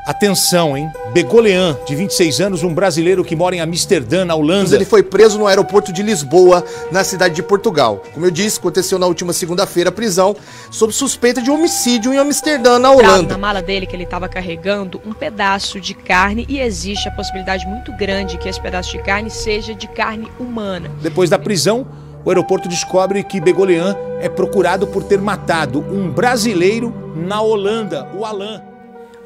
Atenção, hein? Begolean, de 26 anos, um brasileiro que mora em Amsterdã, na Holanda. Ele foi preso no aeroporto de Lisboa, na cidade de Portugal. Como eu disse, aconteceu na última segunda-feira a prisão sob suspeita de homicídio em Amsterdã, na Holanda. Na mala dele que ele estava carregando um pedaço de carne e existe a possibilidade muito grande que esse pedaço de carne seja de carne humana. Depois da prisão, o aeroporto descobre que Begolean é procurado por ter matado um brasileiro na Holanda, o Alan.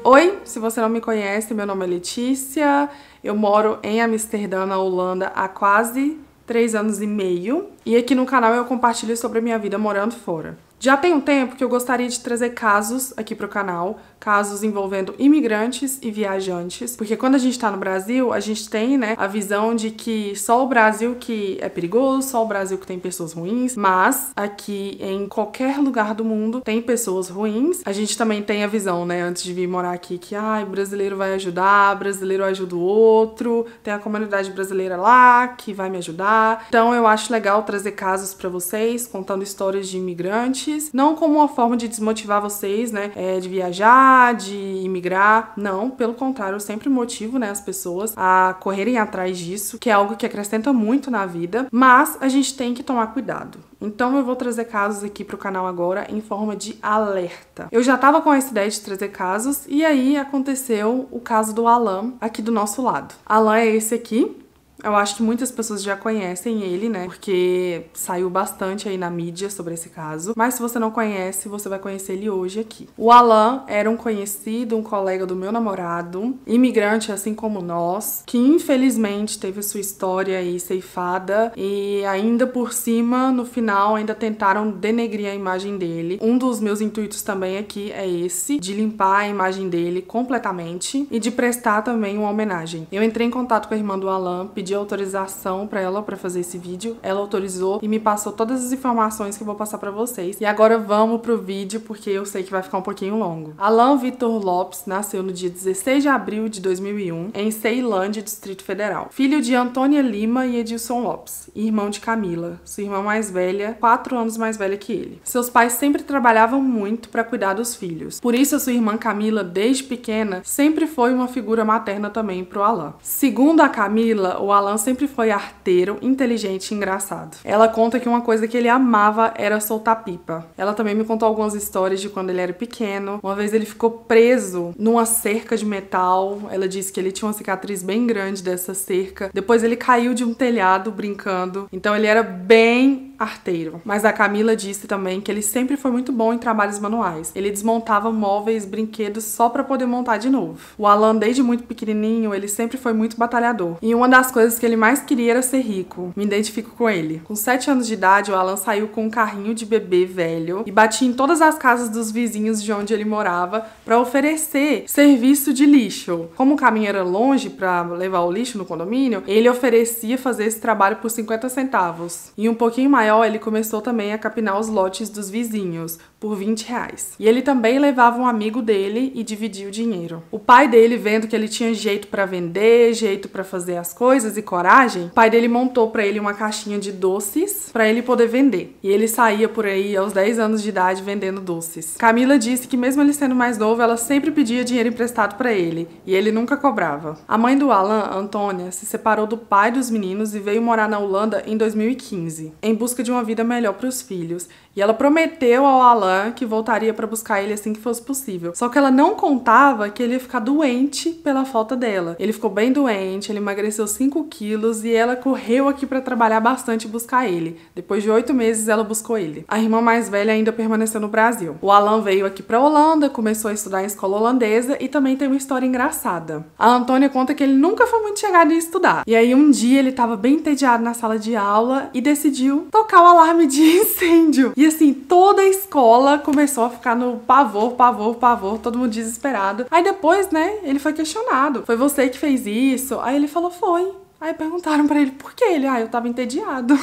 Oi, se você não me conhece, meu nome é Letícia, eu moro em Amsterdã, na Holanda, há quase 3 anos e meio. E aqui no canal eu compartilho sobre a minha vida morando fora. Já tem um tempo que eu gostaria de trazer casos aqui pro canal, casos envolvendo imigrantes e viajantes, porque quando a gente tá no Brasil, a gente tem, né, a visão de que só o Brasil que é perigoso, só o Brasil que tem pessoas ruins, mas aqui em qualquer lugar do mundo tem pessoas ruins. A gente também tem a visão, né, antes de vir morar aqui, que brasileiro vai ajudar, brasileiro ajuda o outro, tem a comunidade brasileira lá que vai me ajudar. Então eu acho legal trazer casos pra vocês, contando histórias de imigrantes, não como uma forma de desmotivar vocês, né, de viajar, de imigrar, não, pelo contrário, eu sempre motivo, né, as pessoas a correrem atrás disso, que é algo que acrescenta muito na vida, mas a gente tem que tomar cuidado. Então eu vou trazer casos aqui pro canal agora em forma de alerta. Eu já tava com essa ideia de trazer casos e aí aconteceu o caso do Alan aqui do nosso lado. Alan é esse aqui. Eu acho que muitas pessoas já conhecem ele, né? Porque saiu bastante aí na mídia sobre esse caso. Mas se você não conhece, você vai conhecer ele hoje aqui. O Alan era um conhecido, um colega do meu namorado, imigrante assim como nós, que infelizmente teve sua história aí ceifada e ainda por cima, no final, ainda tentaram denegrir a imagem dele. Um dos meus intuitos também aqui é esse, de limpar a imagem dele completamente e de prestar também uma homenagem. Eu entrei em contato com a irmã do Alan, pedi autorização pra ela pra fazer esse vídeo, ela autorizou e me passou todas as informações que eu vou passar pra vocês. E agora vamos pro vídeo, porque eu sei que vai ficar um pouquinho longo. Alan Vitor Lopes nasceu no dia 16 de abril de 2001, em Ceilândia, Distrito Federal. Filho de Antônia Lima e Edilson Lopes, irmão de Camila, sua irmã mais velha, 4 anos mais velha que ele. Seus pais sempre trabalhavam muito pra cuidar dos filhos. Por isso, a sua irmã Camila, desde pequena, sempre foi uma figura materna também pro Alan. Segundo a Camila, o Alan sempre foi arteiro, inteligente e engraçado. Ela conta que uma coisa que ele amava era soltar pipa. Ela também me contou algumas histórias de quando ele era pequeno. Uma vez ele ficou preso numa cerca de metal. Ela disse que ele tinha uma cicatriz bem grande dessa cerca. Depois ele caiu de um telhado brincando. Então ele era bem arteiro. Mas a Camila disse também que ele sempre foi muito bom em trabalhos manuais. Ele desmontava móveis, brinquedos só pra poder montar de novo. O Alan, desde muito pequenininho, ele sempre foi muito batalhador. E uma das coisas que ele mais queria era ser rico. Me identifico com ele. Com 7 anos de idade, o Alan saiu com um carrinho de bebê velho e batia em todas as casas dos vizinhos de onde ele morava pra oferecer serviço de lixo. Como o caminho era longe pra levar o lixo no condomínio, ele oferecia fazer esse trabalho por 50 centavos. E um pouquinho maior, ele começou também a capinar os lotes dos vizinhos por 20 reais. E ele também levava um amigo dele e dividia o dinheiro. O pai dele, vendo que ele tinha jeito pra vender, jeito pra fazer as coisas e coragem, o pai dele montou pra ele uma caixinha de doces pra ele poder vender. E ele saía por aí aos 10 anos de idade vendendo doces. Camila disse que mesmo ele sendo mais novo, ela sempre pedia dinheiro emprestado pra ele e ele nunca cobrava. A mãe do Alan, Antônia, se separou do pai dos meninos e veio morar na Holanda em 2015, em busca de uma vida melhor pros filhos. E ela prometeu ao Alan que voltaria pra buscar ele assim que fosse possível. Só que ela não contava que ele ia ficar doente pela falta dela. Ele ficou bem doente, ele emagreceu 5 quilos e ela correu aqui pra trabalhar bastante e buscar ele. Depois de 8 meses, ela buscou ele. A irmã mais velha ainda permaneceu no Brasil. O Alan veio aqui pra Holanda, começou a estudar em escola holandesa e também tem uma história engraçada. A Antônia conta que ele nunca foi muito chegado em estudar. E aí um dia ele tava bem entediado na sala de aula e decidiu tocar o alarme de incêndio. E assim, toda a escola começou a ficar no pavor, pavor, pavor, todo mundo desesperado. Aí depois, né, ele foi questionado. Foi você que fez isso? Aí ele falou, foi. Aí perguntaram pra ele por que ele, eu tava entediado.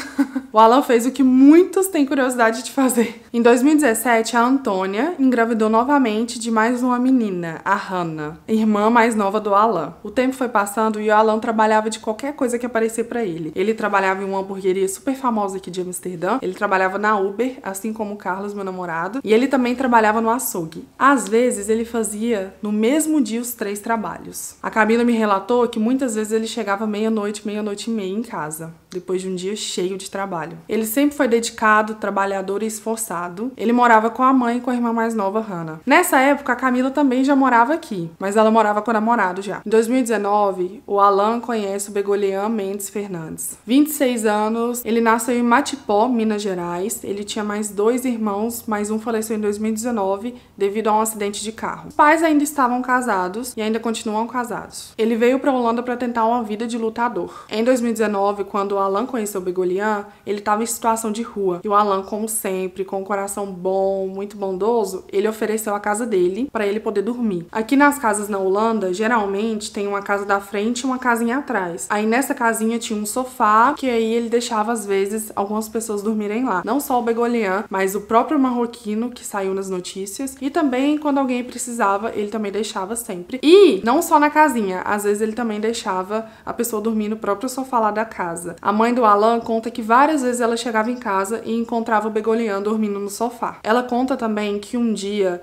O Alan fez o que muitos têm curiosidade de fazer. Em 2017, a Antônia engravidou novamente de mais uma menina, a Hannah, irmã mais nova do Alan. O tempo foi passando e o Alan trabalhava de qualquer coisa que aparecer pra ele. Ele trabalhava em uma hamburgueria super famosa aqui de Amsterdã, ele trabalhava na Uber, assim como o Carlos, meu namorado, e ele também trabalhava no açougue. Às vezes, ele fazia no mesmo dia os 3 trabalhos. A Camila me relatou que muitas vezes ele chegava meia-noite e meia em casa, depois de um dia cheio de trabalho. Ele sempre foi dedicado, trabalhador e esforçado. Ele morava com a mãe e com a irmã mais nova, Hannah. Nessa época, a Camila também já morava aqui, mas ela morava com o namorado já. Em 2019, o Alan conhece o Begolian Mendes Fernandes. 26 anos, ele nasceu em Matipó, Minas Gerais. Ele tinha mais 2 irmãos, mas um faleceu em 2019 devido a um acidente de carro. Os pais ainda estavam casados e ainda continuam casados. Ele veio para a Holanda para tentar uma vida de lutador. Em 2019, quando o Alan conheceu o Begolian, ele estava em situação de rua. E o Alan, como sempre, com um coração bom, muito bondoso, ele ofereceu a casa dele para ele poder dormir. Aqui nas casas na Holanda, geralmente tem uma casa da frente e uma casinha atrás. Aí nessa casinha tinha um sofá, que aí ele deixava às vezes algumas pessoas dormirem lá. Não só o Begolian, mas o próprio marroquino que saiu nas notícias. E também quando alguém precisava, ele também deixava sempre. E não só na casinha, às vezes ele também deixava a pessoa dormir no próprio sofá lá da casa. A mãe do Alan conta que várias vezes ela chegava em casa e encontrava o Begolian dormindo no sofá. Ela conta também que um dia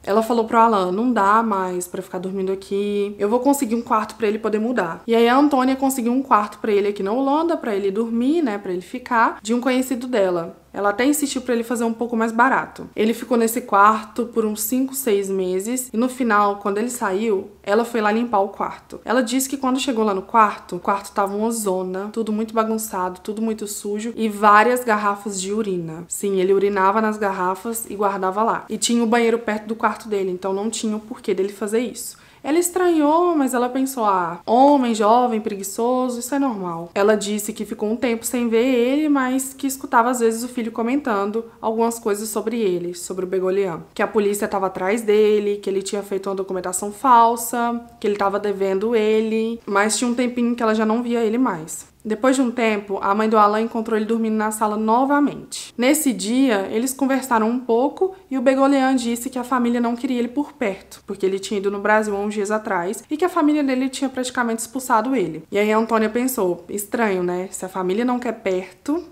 ela falou pro Alan, não dá mais pra ficar dormindo aqui, eu vou conseguir um quarto pra ele poder mudar. E aí a Antônia conseguiu um quarto pra ele aqui na Holanda, pra ele dormir, né, pra ele ficar, de um conhecido dela. Ela até insistiu pra ele fazer um pouco mais barato. Ele ficou nesse quarto por uns 5, 6 meses e no final, quando ele saiu, ela foi lá limpar o quarto. Ela disse que quando chegou lá no quarto, o quarto tava uma zona, tudo muito bagunçado, tudo muito sujo e várias garrafas de urina. Sim, ele urinava nas garrafas e guardava lá. E tinha o banheiro perto do quarto dele, então não tinha o porquê dele fazer isso. Ela estranhou, mas ela pensou, homem, jovem, preguiçoso, isso é normal. Ela disse que ficou um tempo sem ver ele, mas que escutava às vezes o filho comentando algumas coisas sobre ele, sobre o Begolian. Que a polícia estava atrás dele, que ele tinha feito uma documentação falsa, que ele estava devendo ele, mas tinha um tempinho que ela já não via ele mais. Depois de um tempo, a mãe do Alan encontrou ele dormindo na sala novamente. Nesse dia, eles conversaram um pouco e o Begolian disse que a família não queria ele por perto, porque ele tinha ido no Brasil há uns dias atrás e que a família dele tinha praticamente expulsado ele. E aí a Antônia pensou, estranho, né? Se a família não quer perto,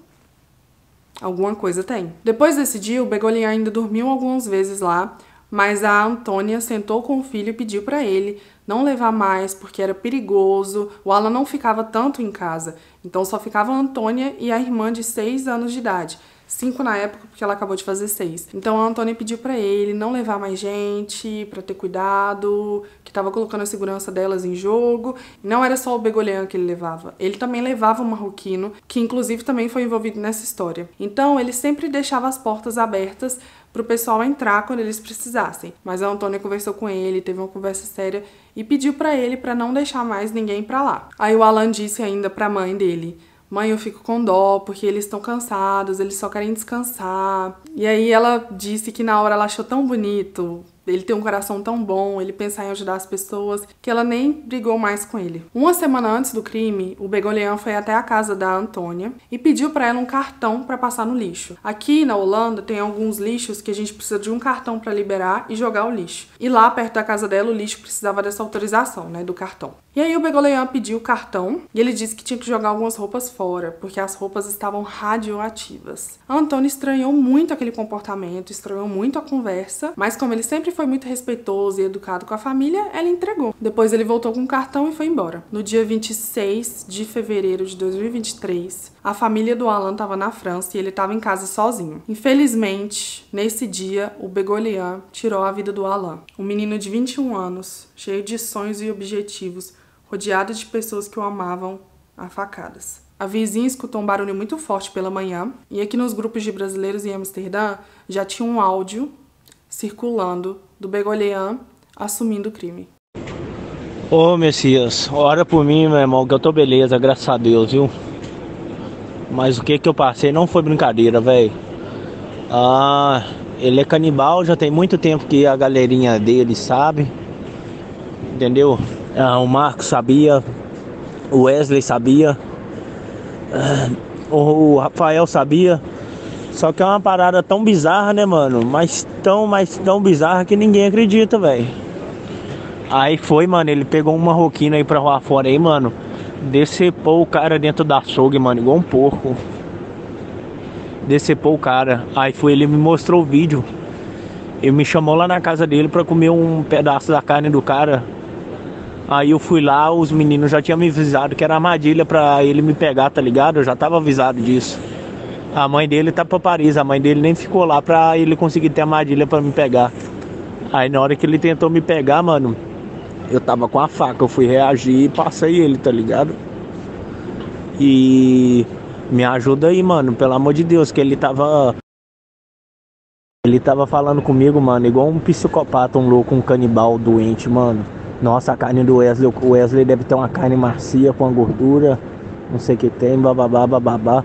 alguma coisa tem. Depois desse dia, o Begolian ainda dormiu algumas vezes lá, mas a Antônia sentou com o filho e pediu para ele não levar mais porque era perigoso. O Alan não ficava tanto em casa, então só ficava a Antônia e a irmã de 6 anos de idade. 5 na época, porque ela acabou de fazer 6. Então a Antônia pediu pra ele não levar mais gente, pra ter cuidado, que tava colocando a segurança delas em jogo. Não era só o Begolian que ele levava. Ele também levava o marroquino, que inclusive também foi envolvido nessa história. Então ele sempre deixava as portas abertas pro pessoal entrar quando eles precisassem. Mas a Antônia conversou com ele, teve uma conversa séria e pediu pra ele pra não deixar mais ninguém pra lá. Aí o Alan disse ainda pra mãe dele: mãe, eu fico com dó, porque eles estão cansados, eles só querem descansar. E aí ela disse que na hora ela achou tão bonito, ele tem um coração tão bom, ele pensar em ajudar as pessoas, que ela nem brigou mais com ele. Uma semana antes do crime, o Begolian foi até a casa da Antônia e pediu pra ela um cartão pra passar no lixo. Aqui na Holanda tem alguns lixos que a gente precisa de um cartão pra liberar e jogar o lixo. E lá perto da casa dela o lixo precisava dessa autorização, né, do cartão. E aí o Begolian pediu o cartão e ele disse que tinha que jogar algumas roupas fora, porque as roupas estavam radioativas. A Antônia estranhou muito aquele comportamento, estranhou muito a conversa, mas como ele sempre foi muito respeitoso e educado com a família, ela entregou. Depois ele voltou com o cartão e foi embora. No dia 26 de fevereiro de 2023, a família do Alan estava na França e ele estava em casa sozinho. Infelizmente, nesse dia, o Begolian tirou a vida do Alan. Um menino de 21 anos, cheio de sonhos e objetivos, rodeado de pessoas que o amavam a facadas. A vizinha escutou um barulho muito forte pela manhã e aqui nos grupos de brasileiros em Amsterdã já tinha um áudio circulando do Begolian assumindo o crime. Ô Messias, ora por mim, meu irmão, que eu tô beleza, graças a Deus, viu? Mas o que eu passei não foi brincadeira, velho. Ele é canibal, já tem muito tempo que a galerinha dele sabe, entendeu? O Marcos sabia, O Wesley sabia. O Rafael sabia. Só que é uma parada tão bizarra, né, mano? Mas tão bizarra que ninguém acredita, velho. Aí foi, mano, ele pegou um marroquino aí pra rua fora aí, mano. Decepou o cara dentro da açougue, mano, igual um porco. Decepou o cara. Aí foi, ele me mostrou o vídeo. Ele me chamou lá na casa dele pra comer um pedaço da carne do cara. Aí eu fui lá, os meninos já tinham me avisado que era armadilha pra ele me pegar, tá ligado? Eu já tava avisado disso. A mãe dele tá pra Paris, a mãe dele nem ficou lá pra ele conseguir ter armadilha pra me pegar. Aí na hora que ele tentou me pegar, mano, eu tava com a faca, eu fui reagir e passei ele, tá ligado? E me ajuda aí, mano, pelo amor de Deus, que ele tava falando comigo, mano, igual um psicopata, um louco, um canibal doente, mano. Nossa, a carne do Wesley, o Wesley deve ter uma carne macia com a gordura, não sei o que tem, bababá, bababá.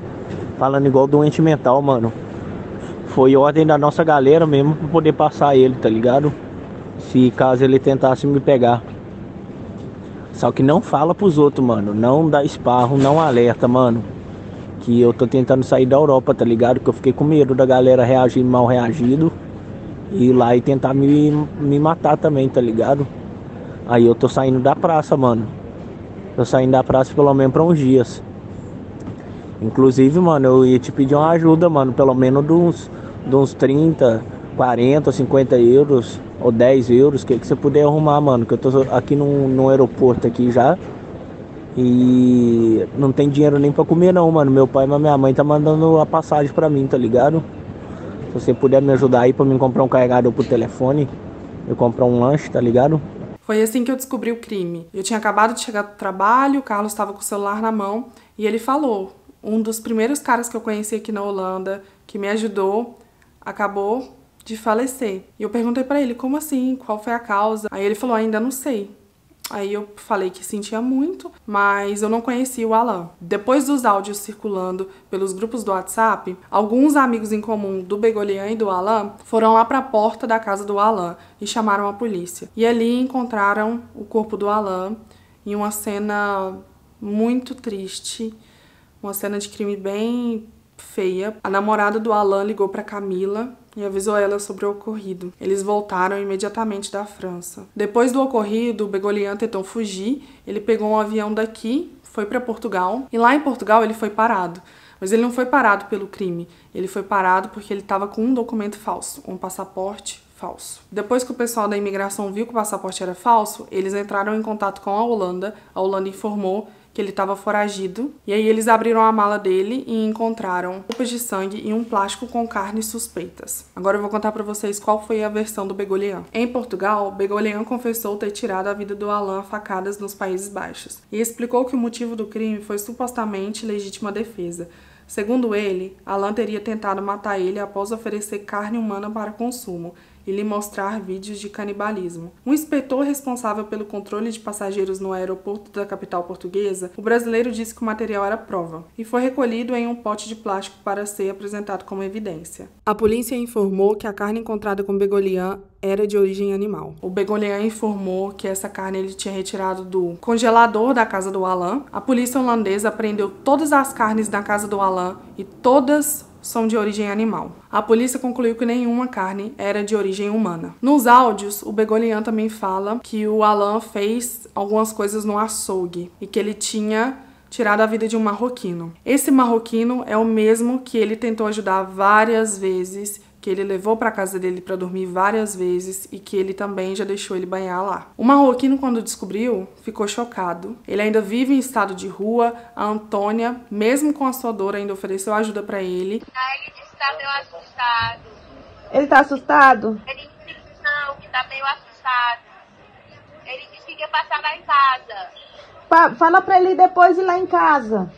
Falando igual doente mental, mano. Foi ordem da nossa galera mesmo pra poder passar ele, tá ligado? Se caso ele tentasse me pegar. Só que não fala pros outros, mano. Não dá esparro, não alerta, mano. Que eu tô tentando sair da Europa, tá ligado? Que eu fiquei com medo da galera reagir mal reagido. E ir lá e tentar me matar também, tá ligado? Aí eu tô saindo da praça, mano. Tô saindo da praça pelo menos pra uns dias. Inclusive, mano, eu ia te pedir uma ajuda, mano. Pelo menos de uns 30, 40, 50 euros. Ou 10 euros, que você puder arrumar, mano. Que eu tô aqui no aeroporto aqui já. E não tem dinheiro nem pra comer não, mano. Meu pai e minha mãe tá mandando a passagem pra mim, tá ligado? Se você puder me ajudar aí pra mim comprar um carregador pro telefone. Eu comprar um lanche, tá ligado? Foi assim que eu descobri o crime. Eu tinha acabado de chegar do trabalho, o Carlos estava com o celular na mão. E ele falou, um dos primeiros caras que eu conheci aqui na Holanda, que me ajudou, acabou de falecer. E eu perguntei pra ele, como assim? Qual foi a causa? Aí ele falou, ainda não sei. Aí eu falei que sentia muito, mas eu não conhecia o Alan. Depois dos áudios circulando pelos grupos do WhatsApp, alguns amigos em comum do Begolian e do Alan foram lá para a porta da casa do Alan e chamaram a polícia. E ali encontraram o corpo do Alan em uma cena muito triste, uma cena de crime bem feia. A namorada do Alan ligou para Camila e avisou ela sobre o ocorrido. Eles voltaram imediatamente da França. Depois do ocorrido, o Begolian tentou fugir. Ele pegou um avião daqui, foi para Portugal. E lá em Portugal ele foi parado. Mas ele não foi parado pelo crime. Ele foi parado porque ele estava com um documento falso, um passaporte falso. Depois que o pessoal da imigração viu que o passaporte era falso, eles entraram em contato com a Holanda. A Holanda informou que ele estava foragido. E aí eles abriram a mala dele e encontraram roupas de sangue e um plástico com carnes suspeitas. Agora eu vou contar para vocês qual foi a versão do Begolian. Em Portugal, Begolian confessou ter tirado a vida do Alan a facadas nos Países Baixos e explicou que o motivo do crime foi supostamente legítima defesa. Segundo ele, Alan teria tentado matar ele após oferecer carne humana para consumo e lhe mostrar vídeos de canibalismo. Um inspetor responsável pelo controle de passageiros no aeroporto da capital portuguesa, o brasileiro disse que o material era prova e foi recolhido em um pote de plástico para ser apresentado como evidência. A polícia informou que a carne encontrada com Begolian era de origem animal. O Begolian informou que essa carne ele tinha retirado do congelador da casa do Alan. A polícia holandesa apreendeu todas as carnes da casa do Alan e todas são de origem animal. A polícia concluiu que nenhuma carne era de origem humana. Nos áudios, o Begolian também fala que o Alan fez algumas coisas no açougue e que ele tinha tirado a vida de um marroquino. Esse marroquino é o mesmo que ele tentou ajudar várias vezes, que ele levou para casa dele para dormir várias vezes e que ele também já deixou ele banhar lá. O marroquino, quando descobriu, ficou chocado. Ele ainda vive em estado de rua. A Antônia, mesmo com a sua dor, ainda ofereceu ajuda para ele. Ele disse que tá meio assustado. Ele tá assustado? Ele disse que não, que tá meio assustado. Ele disse que quer passar lá em casa. Fala pra ele depois ir lá em casa.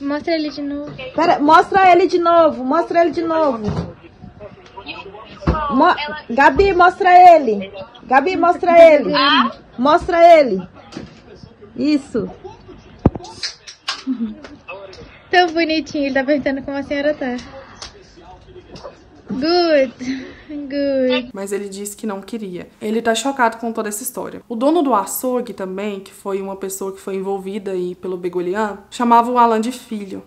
Mostra ele de novo. Pera, mostra ele de novo, mostra ele de novo. Gabi, mostra ele. Gabi, mostra ele. Mostra ele. Isso. Tão bonitinho, ele tá perguntando como a senhora tá. Good. Mas ele disse que não queria. Ele tá chocado com toda essa história. O dono do açougue também, que foi uma pessoa que foi envolvida aí pelo Begolian, chamava o Alan de filho.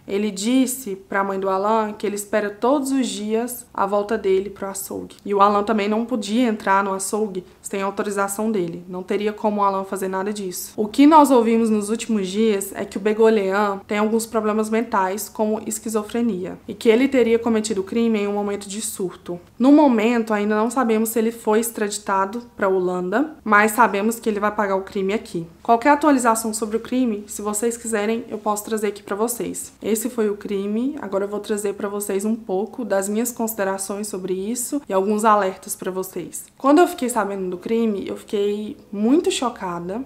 Ele disse pra mãe do Alan que ele espera todos os dias a volta dele pro açougue. E o Alan também não podia entrar no açougue sem autorização dele. Não teria como o Alan fazer nada disso. O que nós ouvimos nos últimos dias é que o Begolian tem alguns problemas mentais, como esquizofrenia, e que ele teria cometido o crime em um momento de surto. No momento, ainda não sabemos se ele foi extraditado pra Holanda, mas sabemos que ele vai pagar o crime aqui. Qualquer atualização sobre o crime, se vocês quiserem, eu posso trazer aqui pra vocês. Esse foi o crime, agora eu vou trazer pra vocês um pouco das minhas considerações sobre isso e alguns alertas pra vocês. Quando eu fiquei sabendo do crime, eu fiquei muito chocada,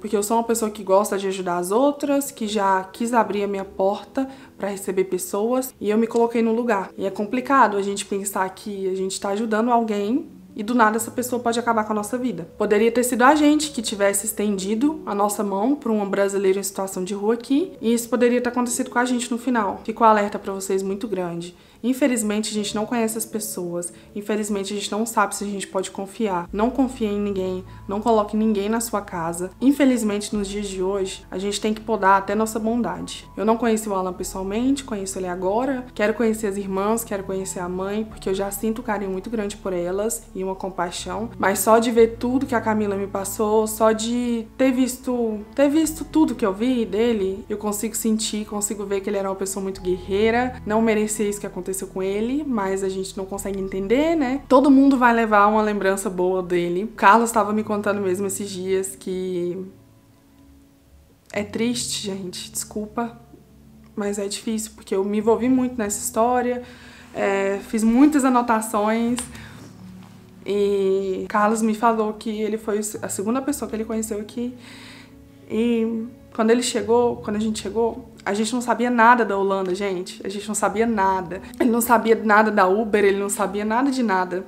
porque eu sou uma pessoa que gosta de ajudar as outras, que já quis abrir a minha porta para receber pessoas, e eu me coloquei no lugar. E é complicado a gente pensar que a gente tá ajudando alguém e do nada essa pessoa pode acabar com a nossa vida. Poderia ter sido a gente que tivesse estendido a nossa mão para um brasileiro em situação de rua aqui, e isso poderia ter acontecido com a gente no final. Fico alerta para vocês muito grande. Infelizmente, a gente não conhece as pessoas. Infelizmente, a gente não sabe se a gente pode confiar. Não confie em ninguém. Não coloque ninguém na sua casa. Infelizmente, nos dias de hoje, a gente tem que podar até nossa bondade. Eu não conheci o Alan pessoalmente, conheço ele agora. Quero conhecer as irmãs, quero conhecer a mãe, porque eu já sinto um carinho muito grande por elas e uma compaixão. Mas só de ver tudo que a Camila me passou, só de ter visto tudo que eu vi dele, eu consigo sentir, consigo ver que ele era uma pessoa muito guerreira. Não merecia isso que aconteceu com ele, mas a gente não consegue entender, né? Todo mundo vai levar uma lembrança boa dele. O Carlos estava me contando mesmo esses dias que é triste, gente, desculpa, mas é difícil, porque eu me envolvi muito nessa história, fiz muitas anotações, e Carlos me falou que ele foi a segunda pessoa que ele conheceu aqui, e quando a gente chegou, a gente não sabia nada da Holanda, gente. A gente não sabia nada. Ele não sabia nada da Uber, ele não sabia nada de nada.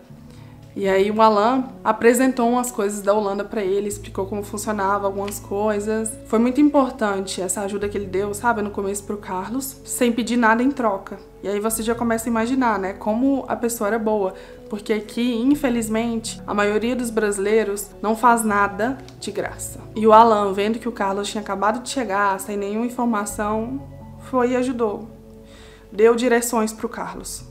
E aí o Alan apresentou umas coisas da Holanda pra ele, explicou como funcionava algumas coisas. Foi muito importante essa ajuda que ele deu, sabe, no começo pro Carlos, sem pedir nada em troca. E aí você já começa a imaginar, né, como a pessoa era boa. Porque aqui, infelizmente, a maioria dos brasileiros não faz nada de graça. E o Alan, vendo que o Carlos tinha acabado de chegar, sem nenhuma informação, foi e ajudou. Deu direções pro Carlos.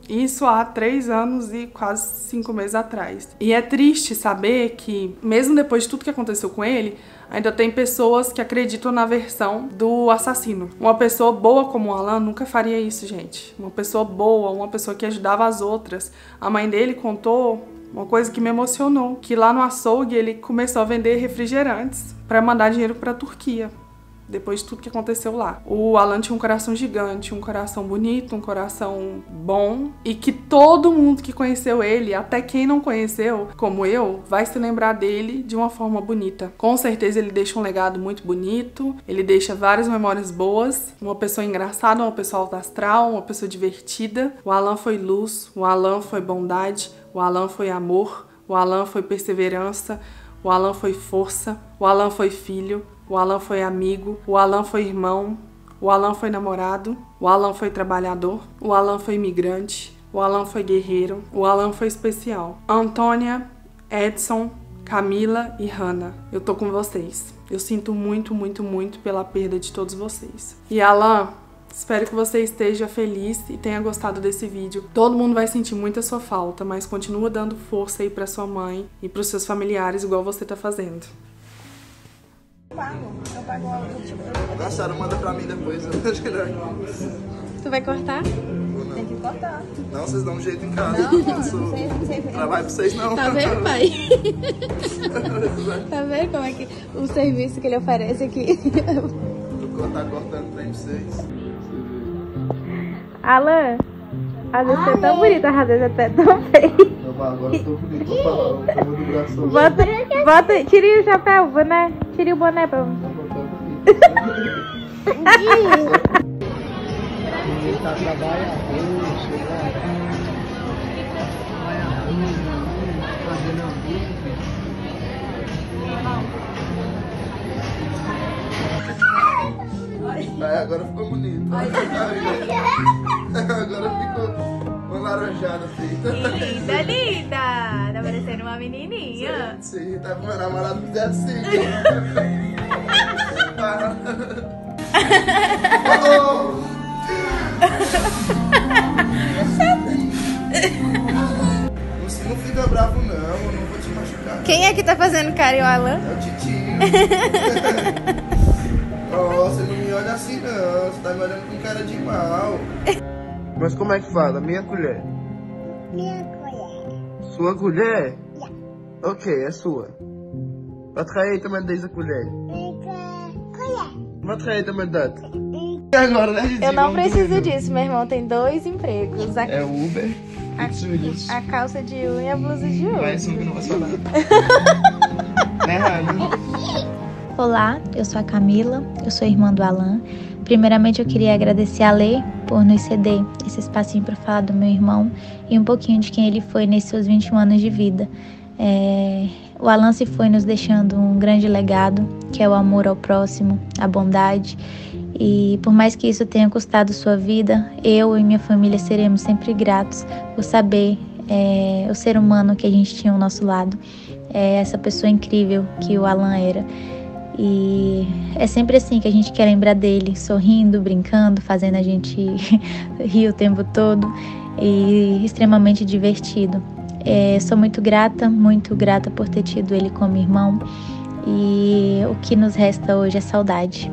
Isso há 3 anos e quase 5 meses atrás. E é triste saber que, mesmo depois de tudo que aconteceu com ele, ainda tem pessoas que acreditam na versão do assassino. Uma pessoa boa como o Alan nunca faria isso, gente. Uma pessoa boa, uma pessoa que ajudava as outras. A mãe dele contou uma coisa que me emocionou, que lá no açougue ele começou a vender refrigerantes para mandar dinheiro para a Turquia. Depois de tudo que aconteceu lá. O Alan tinha um coração gigante, um coração bonito, um coração bom, e que todo mundo que conheceu ele, até quem não conheceu, como eu, vai se lembrar dele de uma forma bonita. Com certeza ele deixa um legado muito bonito, ele deixa várias memórias boas, uma pessoa engraçada, uma pessoa alta astral, uma pessoa divertida. O Alan foi luz, o Alan foi bondade, o Alan foi amor, o Alan foi perseverança, o Alan foi força, o Alan foi filho, o Alan foi amigo, o Alan foi irmão, o Alan foi namorado, o Alan foi trabalhador, o Alan foi imigrante, o Alan foi guerreiro, o Alan foi especial. Antônia, Edson, Camila e Hannah, eu tô com vocês. Eu sinto muito, muito, muito pela perda de todos vocês. E Alan, espero que você esteja feliz e tenha gostado desse vídeo. Todo mundo vai sentir muito a sua falta, mas continua dando força aí pra sua mãe e pros seus familiares, igual você tá fazendo. Eu pago a senhora manda pra mim depois, eu acho melhor. Tu vai cortar? Tem que cortar. Não, vocês dão um jeito em casa. Não sei. Trabalho pra vocês não. Tá vendo, pai? Tá vendo como é que o serviço que ele oferece aqui? Vou tá cortando pra vocês. Alan, às vezes você é tão bonita, às vezes até tão feio. Agora eu tô bonito, vou falar do braço. Bota, tire o chapéu, o boné. Tire o boné pra mim. agora ficou bonito. Agora ficou uma laranjada feita. Linda, linda. Tá parecendo uma menininha. Sim, tá com meu namorado me dando assim. Você não fica bravo não, eu não vou te machucar. Quem é que tá fazendo carinho, Alan? É o Titinho. Oh, você não me olha assim não, você tá me olhando com cara de mal. Mas como é que fala? Minha colher? Minha colher. Sua colher? Yeah. Ok, é sua. Wat ga je eten met deze colher? Colher. Wat ga je eten met dat? Agora, né, Gigi? Eu não preciso disso, meu irmão tem 2 empregos. É Uber e Swedish. A calça de um e a blusa de outro. Mais um que não vai falar. Né, Rani? Olá, eu sou a Camila, eu sou irmã do Alan. Primeiramente eu queria agradecer a Lê por nos ceder esse espacinho para falar do meu irmão e um pouquinho de quem ele foi nesses seus 21 anos de vida. O Alan se foi nos deixando um grande legado, que é o amor ao próximo, a bondade. E por mais que isso tenha custado sua vida, eu e minha família seremos sempre gratos por saber o ser humano que a gente tinha ao nosso lado, essa pessoa incrível que o Alan era. E é sempre assim que a gente quer lembrar dele, sorrindo, brincando, fazendo a gente rir o tempo todo e extremamente divertido. Sou muito grata por ter tido ele como irmão e o que nos resta hoje é saudade.